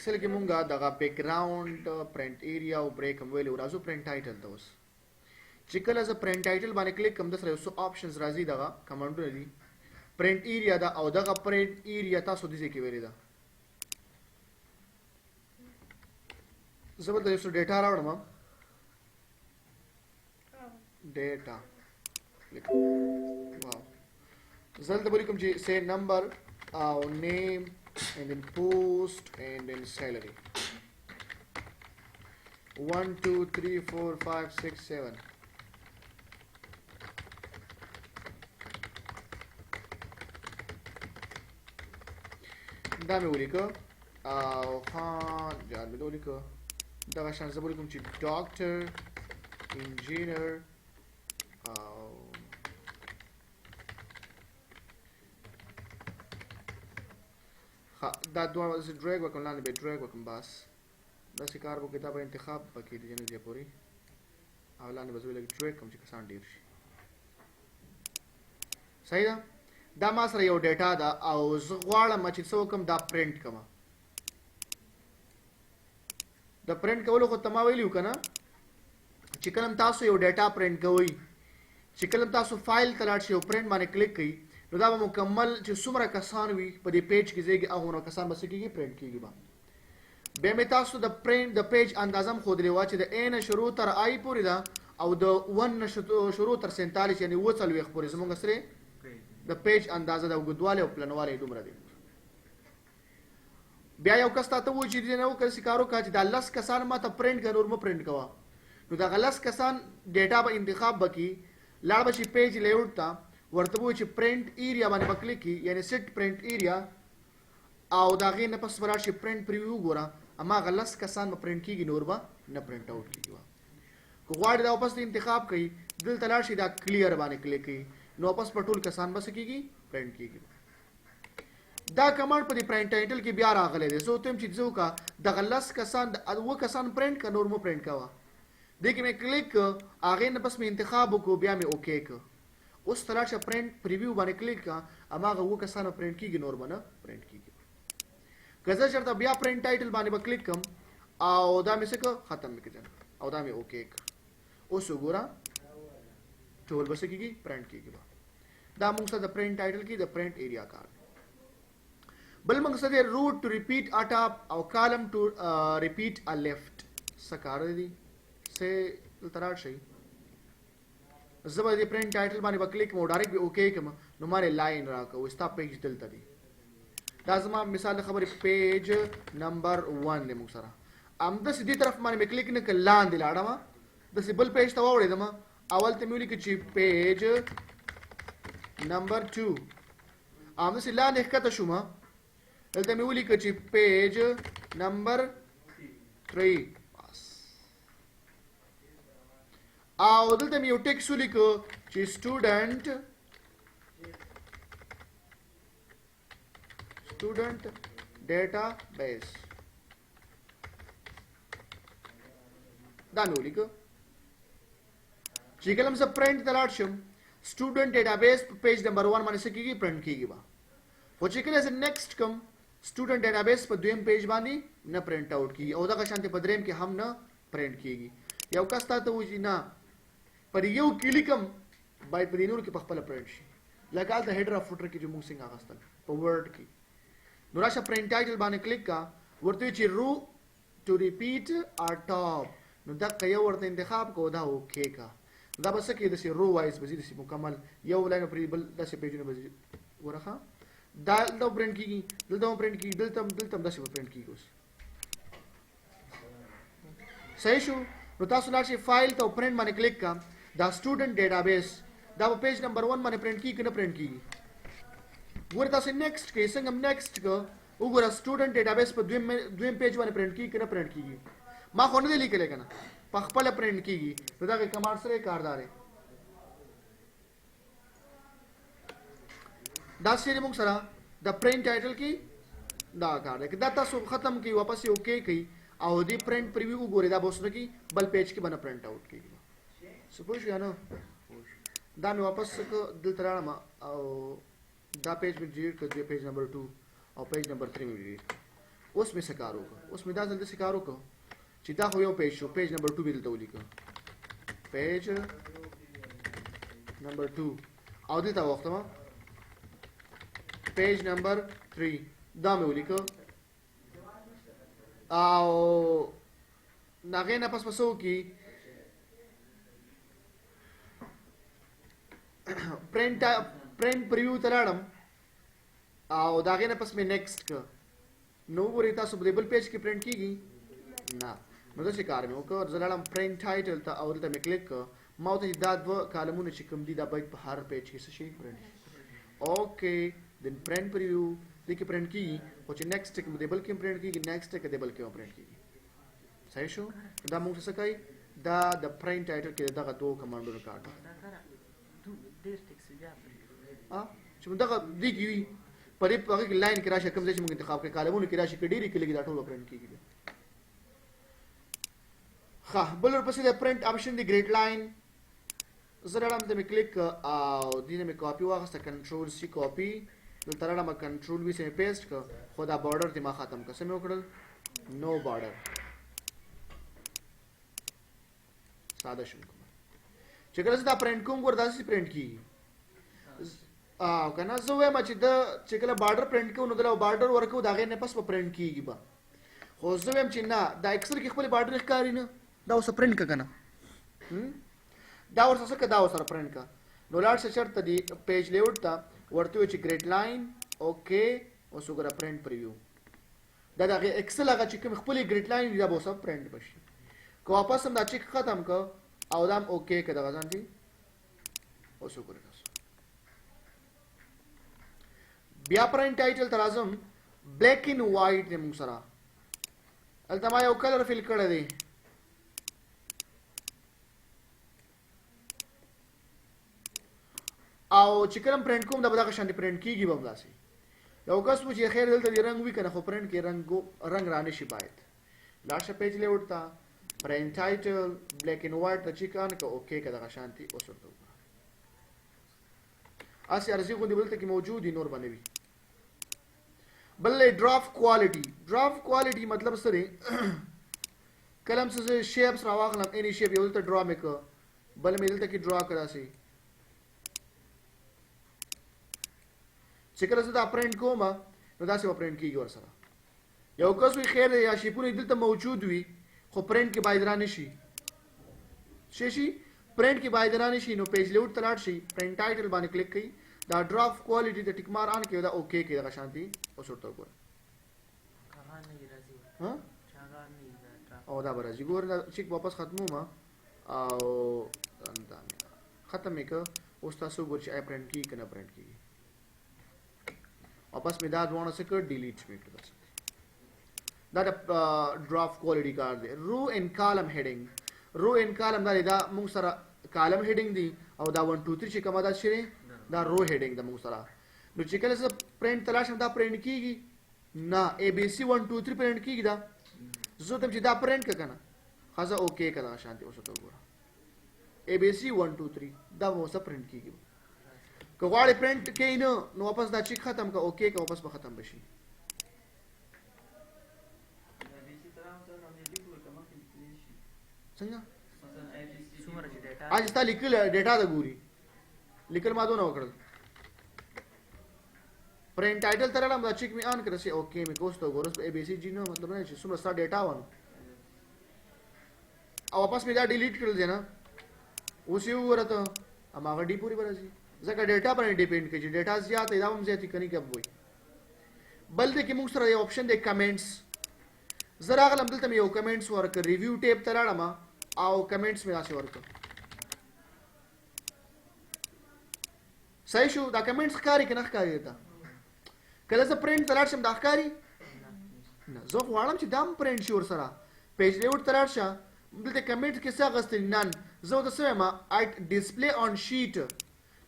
एक्सेल کې مونږه دغه بیک ګراوند پرنٹ ایریا او بریک هم ویلو راځو پرنٹ ټایټل ته اوس چې کله زه پرنٹ ټایټل باندې کلیک کوم د سره یو څو آپشنز راځي دغه کمانډونه دي پرنٹ ایریا دا او دغه پرنٹ ایریا تاسو دې کې ویلې ده زبر د یو څه ډیټا راوړم ډیټا واو زلته ولیکم چې سه نمبر او نیم and then post and then salary 1 2 3 4 5 6 7 دا مې ولیکه او خان جان مې ولیکه دغه شان زه ولیکم چې ډاکټر انجینر او دا دوه ډریګ وکم لاندې به ډریګ وکم بس داسې کار وکړو کتاب انتخاب پکې دی جنې دی پوری او لاندې به زه لګ ډریګ کوم چې کسان ډیر شي صحیح ده دا ما سره یو ډیټا ده او زه غواړم چې څه وکم دا پرنٹ کما د پرنٹ کولو خو تما ویلو کنه چې کله تاسو یو ډیټا پرنٹ کوئ چې کله تاسو فایل ته لاړ شئ او پرنٹ باندې کلیک کړئ نو دا به مکمل چې څومره کسان وي په دې پیج کې زیږي هغه کسان به څه کېږي پرنٹ کېږي به بیا مې تاسو د پرنٹ د پیج اندازه هم ښودلې وه چې د A نه شروع تر I پورې ده او د 1 نه شروع تر 47 یعنې 40 پورې زموږ سره د پیج اندازه د اوږدوالی او پلنوالی دومره دی بیا یو کس تاته وایي چې دې نه وکړه کار وکړه چې دا 10 کسان ماته پرنٹ کړه نور مه پرنٹ کوه نو دغه 10 کسان ډیټا به انتخاب به کړي لاړ به شي پیج لیاوټ ته ورته وایي چې پرنٹ ایریا باندې به کلیک کړي یعنې سیټ پرنٹ ایریا او د هغې نه پس به لاړ شي پرنٹ پریویو وګوره هماغه 10 کسان به پرنٹ کېږي نور به نه پرنٹ اوټ کېږي که غواړي دا واپس انتخاب کوي دلته لاړ شي دا کلیر باندې کلیک کوي نو واپس په ټول کسان به څه کېږي پرنٹ کېږي دا کمانډ په دې پرنٹ ټایټل کې بیا راغلی دی زه ورته وایم چې څه وکړه دغه 10 کسان اوه کسان پرنٹ کړه نور مو پرنٹ کوه دې کې مې کلیک کړه هغې نه پس مې انتخاب وکړو بیا مې اوکې کړه اوس ته لاړ شه پرنٹ پریویو باندې کلیک کړه هماغه اوه کسان پرنٹ کېږي نور به نه پرنٹ کېږي که زه چېرته بیا پرنٹ ټایټل باندې به کلیک کړم او دا مې څه کړه ختم مې کړه او دا مې اوکې کړه اوس وګوره ټول به څه کېږي پرنٹ کېږي به دا موږ سره د پرنٹ ټایټل کې د پرنٹ ایریا کار بل موږ سره روټ ټو ریپیټ ا ټاپ او کالم ټو ریپیټ ا لیفټ څه کار دی څه تراړ شي زه به د پرنٹ ټایټل باندې به کلیک کوم ډایرکټ به اوکې کوم نو ماره لاین راکوي ستا پیج دلته دی دا زما مثال خبرې پیج نمبر 1 دی موږ سره همداسې دې طرف باندې مې کلیک نه کړ لاندې لاړم داسې بل پیج ته واوړېدم اول ته مې ولیکه چې پیج نمبر 2 همداسې لاندې ښکته شوم دلته مې ولیکه چې پیج نمبر 3 او دلته مې یو ټیکس ولیکه چې سټوډنټ ډیټا بیس دا مې ولیکه چې کله زه پرنٹ ته لاړ شم سټوډنټ ډیټا بیس په پیج نمبر 1 باندې څه کېږي پرنٹ کېږي به خو چې کله زه نیکسټ کوم سټوډنټ ډیټا بیس په دویم پیج باندې نه پرنٹ آوټ کېږي او دغه شانتې په دریم کې هم نه پرنٹ کېږي یو کس تاته وایي نه پر یو کلیکم باید په دې نور کې په خپله پرنٹ شي لکه هلته هیډر او فوټر کې چې موږ څنګه اخیستل په ورډ کې نو راشه پرنٹ ټایټل باندې کلیک کا ورته چې رو ټو ریپیټ ا ټاپ نو دغه یو ورته انتخاب کو دا اوکې کا دا به څه کې داسې رو وایز به داسې مکمل یو لاین پرې بل داسې پیجونه به ورخه دا دلته پرنٹ کېږي دلته هم پرنٹ کېږي دلته هم داسې به پرنٹ کېږي اوس صحیح شو نو تاسو لاړ شئ فایل ته پرنٹ باندې کلیک کا دا سټوډنټ ډیټا بیس دا په پیج نمبر 1 باندې پرنٹ کېږي که نه پرنٹ کېږي ګوره تاسو نیکسټ کې څنګه نیکسټ که وګوره سټوډنټ ډیټا بیس په دویم پیج باندې پرنٹ کېږي که نه پرنٹ کېږي ما خو نه دی لیکلی که نه په خپله پرنٹ کېږي نو دغه کمانډ سره یې کاردار دی دا سری موږ سره د پرنٹ ټایټل کې دا کار دی که دا تاسو ختم کړئ واپس یې اوکې کړئ او دې پرنٹ پریویو وګورئ دا به اوس نه کړي بل پیج کې به نه پرنٹ آوټ کېږي څه پوه شو یا نه دا مې واپس دلته راړم او دا پیج مې ډیلیټ کړ پیج نمبر 2 او پیج نمبر 3 مې ډیلیټ کړ اوس مې څه کار وکړه اوس مې دا ځل داسې کار وکړه چې دا خو یو پیج شو پیج نمبر 2 مې دلته ولیکه پیج نمبر 2 او دلته وختم پیج نمبر 3 دا مې ولیکه او ناغې نه پس پسو کی پرنٹ پریویو ته لاړم او دا غې نه پس مې نیکسټ ک نو ګورئ تاسو په بل پیج کې پرنٹ کیږي نه نو داسې کار مې وکړ زه لاړم پرنٹ ټایټل ته او دلته مې کلیک کړ ما ورته دا دوه کالمونه چې کوم دي دا باید په هر پیج کې څه شي پرنٹ اوکې دین پرنٹ پریویو دې کې پرنٹ کیږي خو چې نیکسټ کې مې بل کې پرنٹ کیږي نیکسټ کې دې بل کې پرنٹ کیږي صحیح شو دا موږ څه کوي دا د پرنٹ ټایټل کې دغه دوه کمانډونه کار کوي چې موږ دغه دی کې په دې هغه کې لاین کې راشه کوم ځای چې موږ انتخاب کړی کالمونه کې راشه کې ډېری کې لګي دا ټول پرنٹ کیږي ښه بل ورپسې د پرنٹ آپشن دی ګریډ لاین زه راړم ته مې کلیک او دې نه مې کاپي واخیسته کنټرول سی کاپي دلته راړم کنټرول وي سمې پیسټ کړ خو دا بارډر دې ما ختم کړ څه مې وکړل نو بارډر ساده شو چې کله دا پرنٹ کوم ګور داسې پرنٹ کیږي او کنه زه وایم چې د چې کله بارډر پرنٹ کوو نو دا بارډر ورکو دا غیر نه پس په پرنٹ کیږي با خو زه وایم چې نه دا اکثر کې خپل بارډر ښکاری نه دا اوس پرنٹ کنه دا ورسره څه دا اوس پرنٹ کا نو لاړ څه شرط دی پیج لیاوټ ته ورته چې ګریډ لاین اوکې اوس وګوره پرنٹ پریویو دا د ایکسل هغه چې کوم خپل ګریډ لاین دا به اوس پرنٹ بشي کو واپس هم دا چیک ختم کو او دا اوکې کړه دا ځان دي اوس وګوره بیا پرنٹ ټایټل تر اعظم بلیک ان وایټ دې موږ سره الته ما یو کلر فیل کړی دی او چې کلم پرنٹ کوم دا به دغه شان پرنٹ کیږي به داسې یو کس و چې خیر دلته رنګ وي کنه خو پرنٹ کې رنگ رانه شي باید لاشه پیج لیاوټ ته پرنٹ ټایټل بلیک ان وایټ ته چې کان که اوکې که دغه شانتي اوس ورته وګوره اسې ارزي غوندې بلته کې موجود دي نور به نه وي بل ډرافټ کوالټي مطلب څه دی کله هم څه شیپس راواخلم اني شیپ یو دلته ډرا مې کړه بل مې دلته کې ډرا کړه داسې چې کله زه دا پرنٹ کوم نو داسې به پرنٹ کېږي ورسره یو کس وي خیر دی یا شیپونه دلته موجود وي خو پرنٹ کې باید رانه شي شي پرنٹ کې باید رانه شي نو پیج لیاوټ ته لاړ شي پرنٹ ټایټل باندې کلیک کړئ دا ډرافټ کوالټي د ټیک مار آن کړئ دا اوکې کړئ دغه شانتي اوس ورته وګوره او دا به راځي ګوره دا چیک واپس ختموم او ختم مې کړ اوس تاسو وګورئ چې آیا پرنٹ کېږي که نه پرنٹ کېږي واپس مې دا دواړه څه کړ ډیلیټ مې کړ دا د ډرافټ کوالټي کار دی رو ان کالم هیډینګ رو ان کالم دا موږ سره کالم هیډینګ دی او دا 1 2 3 چې کومه دا شری دا رو هیډینګ د موږ سره نو چې کله زه پرنٹ تلاشم دا پرنٹ کیږي نه ای بی سی 1 2 3 پرنٹ کیږي دا زه ته چې دا پرنٹ کړه خاصه اوکې کړه شانتي اوس ته وګوره ای بی سی 1 2 3 دا مو سره پرنٹ کیږي که غواړې پرنٹ کې نه نو واپس دا چیک ختم کا اوکې کا واپس به ختم بشي څنګه اج تا لیکل ډیټا د ګوري لیکل ما دونه وکړل پرنٹ ټایټل تر لم دا چیک می آن کړی اوکې می کوسته ګورس ای بی سی جی نو مطلب نه چې څومره ستا ډیټا ونه او واپس می دا ډیلیټ کړل دی نه اوس یو ورته اما غډي پوری برازي ځکه ډیټا باندې ډیپند کوي چې ډیټا زیات دی دا هم زیاتې کني کب وي بل دې کې موږ سره یو آپشن دی کمنټس زه راغلم دلته مې یو کمنټس ورکړ ریویو ټیب ته لاړم او کمنټس مې داسې ورکړ صحیح شو دا کمنټس ښکاري که نه ښکاري تا کله زه پرنټ ته لاړ شم دا ښکاري نه زه غواړم چې دا هم پرنټ شي ورسره پیج لیاوټ ته لاړ شه دلته کمنټ کې څه اخیستل نن زه ورته څه وایم ډسپلی آن شیټ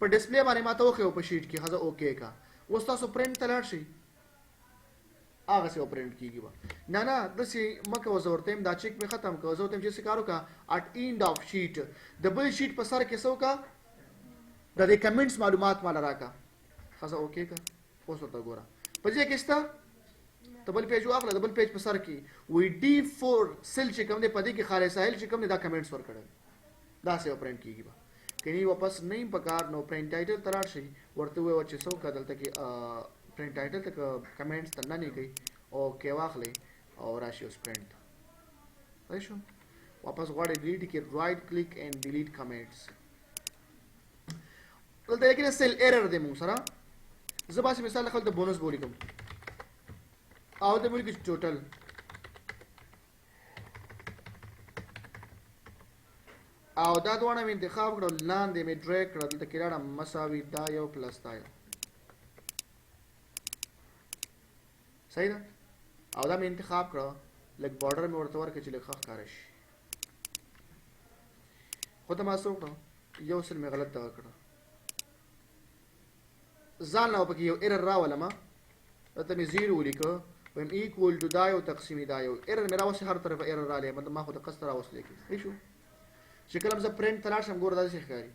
په ډسپلی باندې ما ته وښیو په شیټ کې ښځه اوکې کا اوس تاسو پرنټ ته لاړ شئ هغسې به پرنټ کېږي به نه داسې مه کوه زه ورته یم دا چیک مې ختم کړه زه ورته یم چې څه کار وکړه اټ اینډ آف شیټ د بل شیټ په سر کې څه وکړه د دې کمنټس معلومات ماله راکړه ښځه اوکې کا اوس ورته ګوره په دې کې شته ته بل پیج واخله د بل پیج په سر کې وی D4 سیل چې کوم دی په دې کې خالي ساحل چې کوم دی دا کمنټس ور کړل دا سه پرنٹ کیږي با کني واپس نه په کار نو پرنٹ ټایټل ترار شي ورته وای چې څو کدلته کې پرنٹ ټایټل ته کمنټس تنه نه کوي او کې واخلې او راشي اوس پرنٹ راښو واپس غواړي ډیلیټ کې رائټ کلیک اینڈ ډیلیټ کمنټس دلته کې سیل ایرر دی مو سره زباسي مثال خپل د بونس بولی کوم او د ملک ټوټل او دا دوه مې انتخاب کړو لاندې مې ډریګ کړل دلته کې راړم مساوي دا یو پلس دا یو صحیح ده او دا مې انتخاب کړو لک بارډر مې ورته ورکړ چې لک خخ کار شي خو ته ما څه وکړو یو سل مې غلط دا کړو ځان نو پکې یو ایرر راولم ته مې 0 ولیکو ویم ایکوال ټو دا یو تقسیم دا یو ایرر مې راوسه هر طرف ایرر رااله مطلب ما خو د قصد راوسه لیکي صحیح شو چې کله زه پرنٹ تراشم ګور داسې ښکاري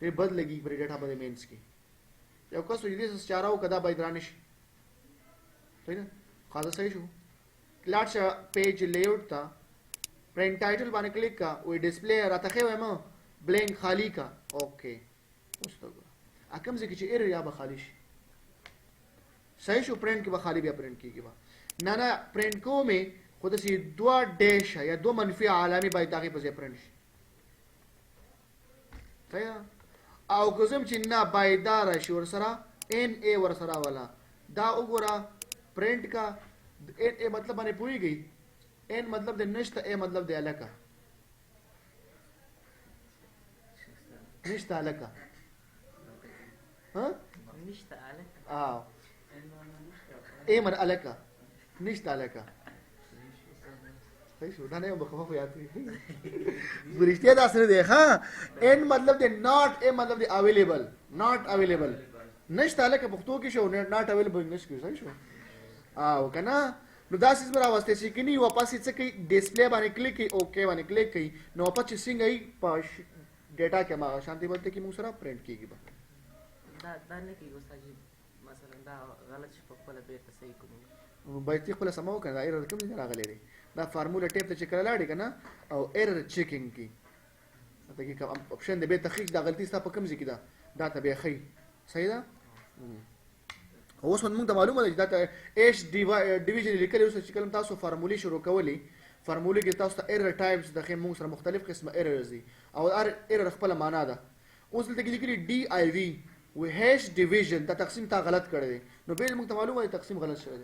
ډېر بد لګي پر ډیټا باندې مینس کې یو کس دې چارو کدا باید رانه شي صحیح ده خاصه صحیح شو لاټ پیج لیاوټ تا پرنٹ ټایټل باندې کلیک کا وې ډسپلی راته خو ما بلینک خالی کا اوکے اوس ته اکم ځکه چې ایرر یا به خالی شي صحیح شو پرنٹ کې به خالی بیا پرنٹ کیږي نه نه پرنٹ کومه خود سي دوا ډیش یا دو منفي علامه باید دغه په ځای پرنٹ شي صحیح او کوزم چې نه باید راشي ور سره ان ا ور سره والا دا وګوره پرنٹ کا ان ا مطلب باندې پوریږي ان مطلب د نشته ا مطلب د الکا نشته الکا ها نشته الکا ايه من الکا نشته الکا صحیح شو دا نه مخفف یاد کړی ورشته دا سره دی ها ان مطلب د ناٹ ا مطلب د اویلیبل ناٹ اویلیبل نشته الکا پښتو کې شو ناٹ اویلیبل انګلیش کې صحیح شو او کنه نو دا سیس برا واسطه چې کني واپس څه کوي ډسپلی باندې کلیک کوي اوکے باندې کلیک کوي نو واپس چې څنګه ای په ډیټا کې ما شانتي بلته کې موږ سره پرنٹ کیږي دا نه کیږي استاد مثلا دا غلط شي په خپل بیرته صحیح کوم باید خپل سمو کنه ایرر کوم ځای راغلی دی دا فارمولا ټیپ ته چې کله لاړې کنه او ایرر چیکینګ کی ته کې کوم اپشن دی به تحقیق دا غلطی ستا په کوم ځای کې دا ته به خي صحیح ده اوس موږ ته معلومه ده چې دا ایش ډیویژن لیکل اوس چې کلم تاسو فارمولې شروع کولې فارمولې کې تاسو ته ایرر ټایپس د خې موږ سره مختلف قسمه ایررز دي او ایرر خپل معنا ده اوس دلته کې لیکلي ډي آی وی و هیش ډیویژن دا تقسیم تا غلط کړی دی نو به موږ ته معلومه ده تقسیم غلط شوی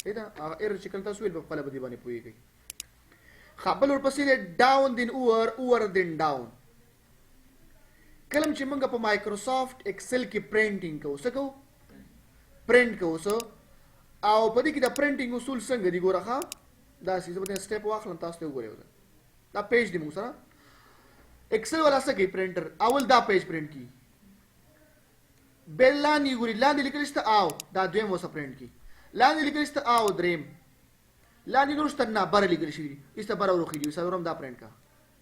دی دا ایرر چې کله تاسو ویل په خپل بدی باندې پويږي خپل ورپسې ډاون دین اور دین ډاون کلم چې موږ په مایکروسافټ ایکسل کې پرینټینګ کوو څه کوو پرنٹ کوو او په دې کې د پرنټینګ اصول څنګه دي ګوره ښه دا سیزه په سټیپ واخلم تاسو ته وګورئ دا پیج دی موږ سره ایکسل والا څه کوي پرنټر اول دا پیج پرنٹ کی بل لاندې ګوري لاندې لیکل شته او دا دویم وسه پرنٹ کی لاندې لیکل شته او دریم لاندې نور شته نه بر لیکل شي ایسته بر ورخي دي سلورم دا پرنٹ کا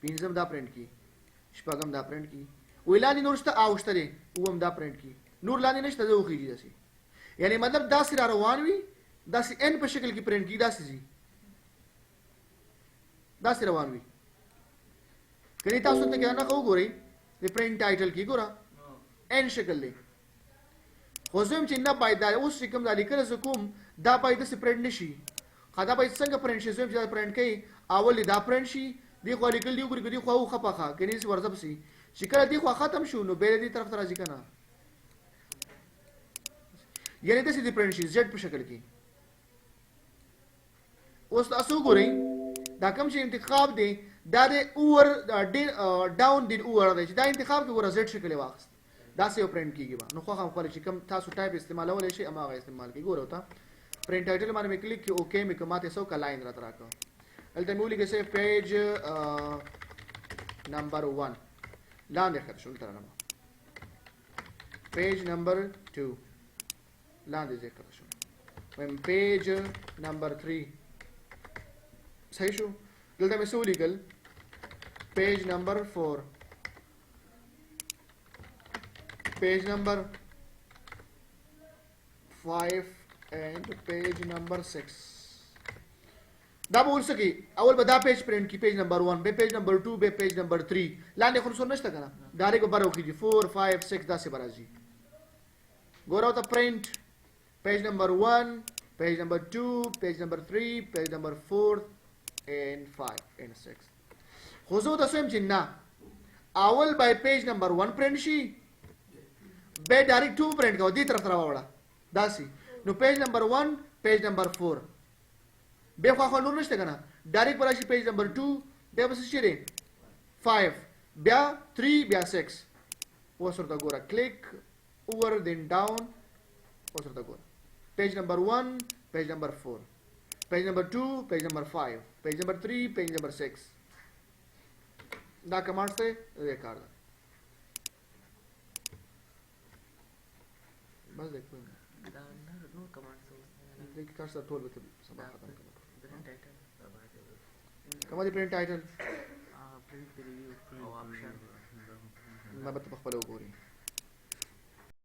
پنځم دا پرنٹ کی شپږم دا پرنٹ کی وی لاندې نور شته او شته اوم دا پرنٹ کی نور لاندې نشته زه وخی دي داسي یعنی مطلب داسې را روان وي داسې ان په شکل کې پرنٹ کی داسې زی داسې روان وي کله تاسو ته کنه کو ګورئ د پرنٹ ټایټل کې ګوره ان شکل دی خو زم چې نه باید دا اوس کوم د لیکل ز کوم دا باید څه پرنٹ نشي خدا باید څنګه پرنٹ شي زم چې پرنٹ کوي اول دا پرنٹ شي دی خو لیکل دی ګوري دی خو خپخه کني ورځب سي چې کله دی خو ختم شو نو به دې طرف ته راځي کنه یعنی داسې دی پرنٹ شي زد په شکل کې اوس تاسو ګورئ دا کوم چې انتخاب دی دا د اور ډاون دی اور دی چې دا انتخاب کې ور زد شکل واخست دا سه پرنٹ کیږي نو خو هم خپل چې کوم تاسو ټایپ استعمالول شي اما غو استعمال کې ګورو تا پرنٹ ټایټل باندې کلیک کې اوکے مې کومه څو کا لاین راته راکو الته مولي کې سه پیج نمبر 1 لاندې خط شول تر نه پیج نمبر 2 لاندې ذکر شو ویم پیج نمبر 3 صحیح شو دلته مې سو لیکل پیج نمبر 4 پیج نمبر 5 and page number 6 دا به ورسکی اول به دا پیج پرینټ کی پیج نمبر 1 به پیج نمبر 2 به پیج نمبر 3 لاندې خو نشته کنه ډایرکټ به برو کیږي 4 5 6 دا سه برازي ګورو ته پرینټ پیج نمبر 1 پیج نمبر 2 پیج نمبر 3 پیج نمبر 4 and 5 and 6 خو زه تاسو هم چې نه اول به پیج نمبر 1 پرینټ شي به ډایرکټ 2 پرینټ کوو دې طرف ته راوړه داسي نو پیج نمبر 1 پیج نمبر 4 به خو نور نشته کنه ډایرکټ براشي پیج نمبر 2 بیا بس شي 5 بیا 3 بیا 6 اوس ورته ګوره کلیک اوور دین ډاون اوس ورته ګوره پیج نمبر 1 پیج نمبر 4 پیج نمبر 2 پیج نمبر 5 پیج نمبر 3 پیج نمبر 6 دا کمانډ ته یہ کار ده بس دیکھو دا نور کمانډ څه دیکھ کار سره ټول به سبا ختم کړو برین ټایټل کومه دی پرینټ ټایټل پرینټ ریویو او آپشن ما به په خپل وګوري